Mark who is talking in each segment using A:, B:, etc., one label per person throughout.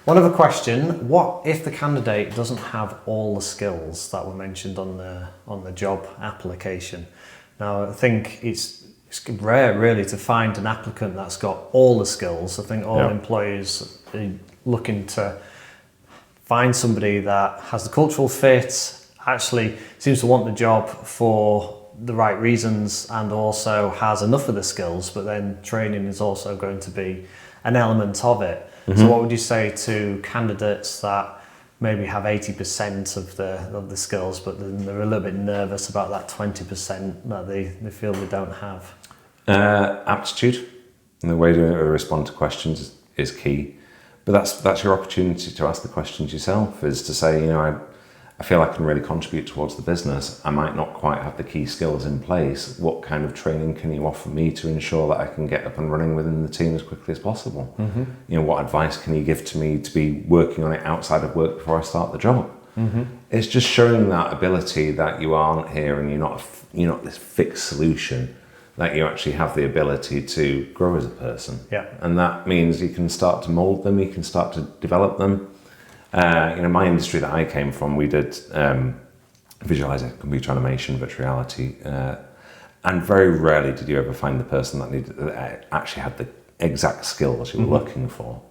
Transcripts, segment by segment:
A: One other question: what if the candidate doesn't have all the skills that were mentioned on the job application? Now, I think it's rare, really, to find an applicant that's got all the skills. I think all employers are looking to find somebody that has the cultural fit, actually seems to want the job for the right reasons, and also has enough of the skills, but then training is also going to be an element of it. Mm-hmm. So what would you say to candidates that maybe have 80% of the skills, but then they're a little bit nervous about that 20% that they feel they don't have?
B: Aptitude and the way to respond to questions is key. But that's your opportunity to ask the questions yourself, is to say, I feel I can really contribute towards the business. I might not quite have the key skills in place. What kind of training can you offer me to ensure that I can get up and running within the team as quickly as possible? Mm-hmm. What advice can you give to me to be working on it outside of work before I start the job? Mm-hmm. It's just showing that ability that you aren't here and you're not this fixed solution, that you actually have the ability to grow as a person. Yeah. And that means you can start to mold them, you can start to develop them. My industry that I came from, we did visualizing, computer animation, virtual reality, and very rarely did you ever find the person that actually had the exact skills you were looking for.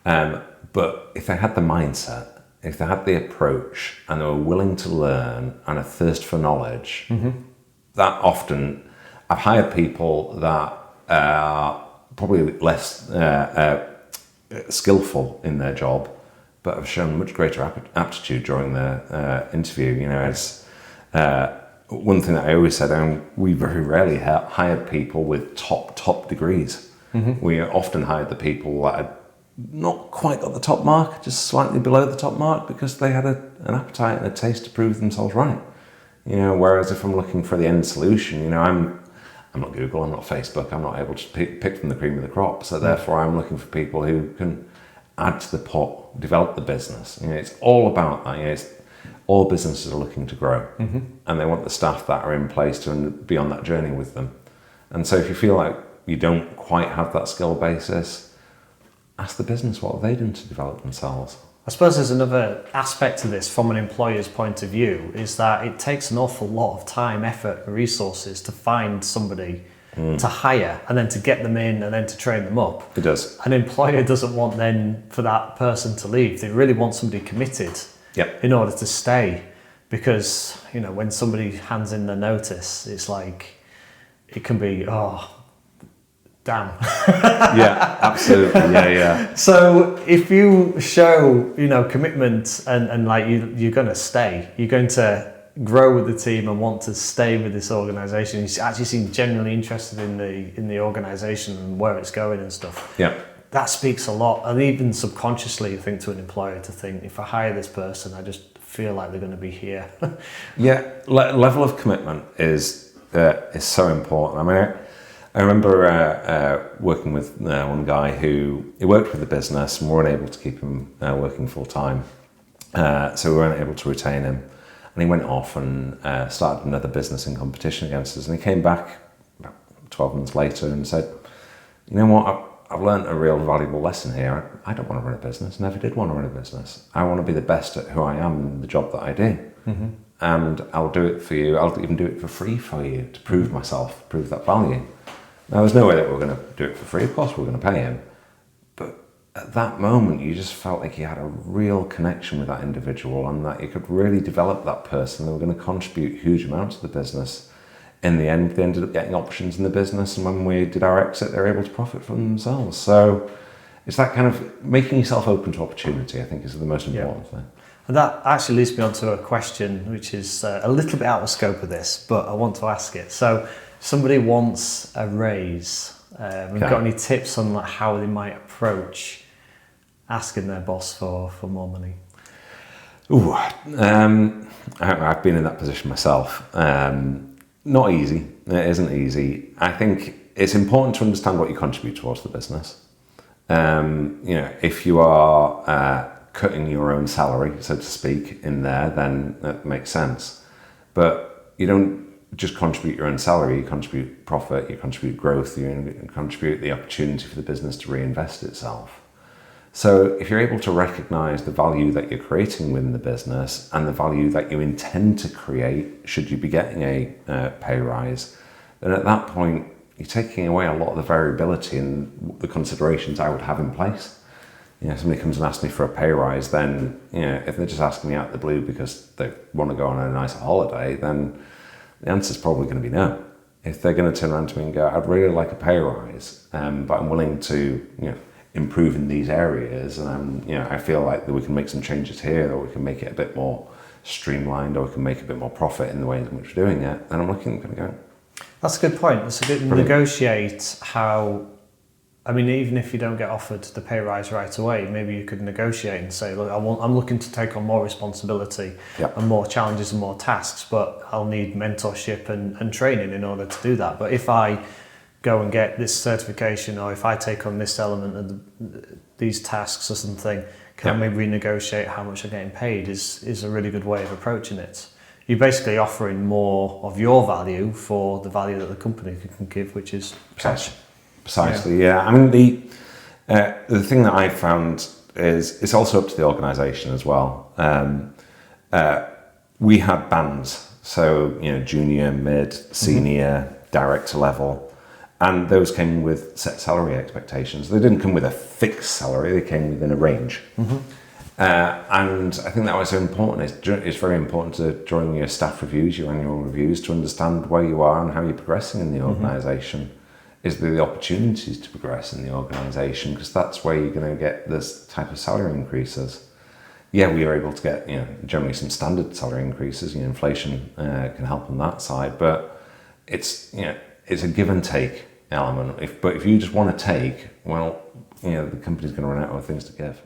B: But if they had the mindset, if they had the approach, and they were willing to learn and a thirst for knowledge, that often, I've hired people that are probably less skillful in their job, but have shown much greater aptitude during their interview. It's one thing that I always said, we very rarely hired people with top degrees. Mm-hmm. We often hired the people that had not quite got the top mark, just slightly below the top mark, because they had an appetite and a taste to prove themselves right. Whereas if I'm looking for the end solution, I'm not Google, I'm not Facebook, I'm not able to pick from the cream of the crop. So therefore I'm looking for people who can add to the pot, develop the business. It's all about that. All businesses are looking to grow, and they want the staff that are in place to be on that journey with them. And so if you feel like you don't quite have that skill basis, ask the business what have they done to develop themselves.
A: I suppose there's another aspect to this from an employer's point of view, is that it takes an awful lot of time, effort, and resources to find somebody to hire, and then to get them in, and then to train them up.
B: It does.
A: An employer doesn't want then for that person to leave. They really want somebody committed in order to stay, because when somebody hands in their notice, it's like it can be damn.
B: Yeah, absolutely. Yeah.
A: So if you show commitment and like you're going to stay, you're going to grow with the team and want to stay with this organization, you actually seem genuinely interested in the organization and where it's going and stuff.
B: Yeah,
A: that speaks a lot. And even subconsciously, you think to an employer to think, if I hire this person, I just feel like they're going to be here.
B: Level of commitment is so important. I remember working with one guy who worked with the business, and we weren't able to keep him working full time, so we weren't able to retain him. And he went off and started another business in competition against us. And he came back about 12 months later and said, "You know what? I've learned a real valuable lesson here. I don't want to run a business. Never did want to run a business. I want to be the best at who I am in the job that I do. Mm-hmm. And I'll do it for you. I'll even do it for free for you to prove myself, prove that value." Now, there's no way that we're going to do it for free. Of course, we're going to pay him. But at that moment, you just felt like you had a real connection with that individual, and that you could really develop that person. They were going to contribute huge amounts to the business. In the end, they ended up getting options in the business, and when we did our exit, they were able to profit from themselves. So it's that kind of making yourself open to opportunity, I think, is the most important thing.
A: And that actually leads me on to a question which is a little bit out of scope of this, but I want to ask it. So somebody wants a raise. Have you got any tips on how they might approach asking their boss for more money?
B: I've been in that position myself. Not easy. It isn't easy. I think it's important to understand what you contribute towards the business. If you are cutting your own salary, so to speak, in there, then that makes sense. But you don't just contribute your own salary, you contribute profit, you contribute growth, you contribute the opportunity for the business to reinvest itself. So if you're able to recognize the value that you're creating within the business and the value that you intend to create should you be getting a pay rise, then at that point you're taking away a lot of the variability and the considerations I would have in place. Somebody comes and asks me for a pay rise, then if they're just asking me out of the blue because they want to go on a nice holiday, then the answer's probably going to be no. If they're going to turn around to me and go, I'd really like a pay rise, but I'm willing to improve in these areas, and I feel like that we can make some changes here, or we can make it a bit more streamlined, or we can make a bit more profit in the way in which we're doing it, then I'm looking at going.
A: That's a good point. It's a good negotiate how. I mean, even if you don't get offered the pay rise right away, maybe you could negotiate and say, look, I'm looking to take on more responsibility and more challenges and more tasks, but I'll need mentorship and training in order to do that. But if I go and get this certification, or if I take on this element of these tasks or something, can I maybe renegotiate how much I'm getting paid is a really good way of approaching it. You're basically offering more of your value for the value that the company can give, which is cash.
B: Precisely, yeah. I mean, the thing that I found is it's also up to the organisation as well. We had bands, so junior, mid, senior, director level, and those came with set salary expectations. They didn't come with a fixed salary; they came within a range. And I think that was so important. It's very important during your staff reviews, your annual reviews, to understand where you are and how you're progressing in the organisation. Is there the opportunities to progress in the organisation? Because that's where you're going to get this type of salary increases. Yeah, we are able to get generally some standard salary increases. Inflation can help on that side, but it's a give and take element. But if you just want to take, well, the company's going to run out of things to give.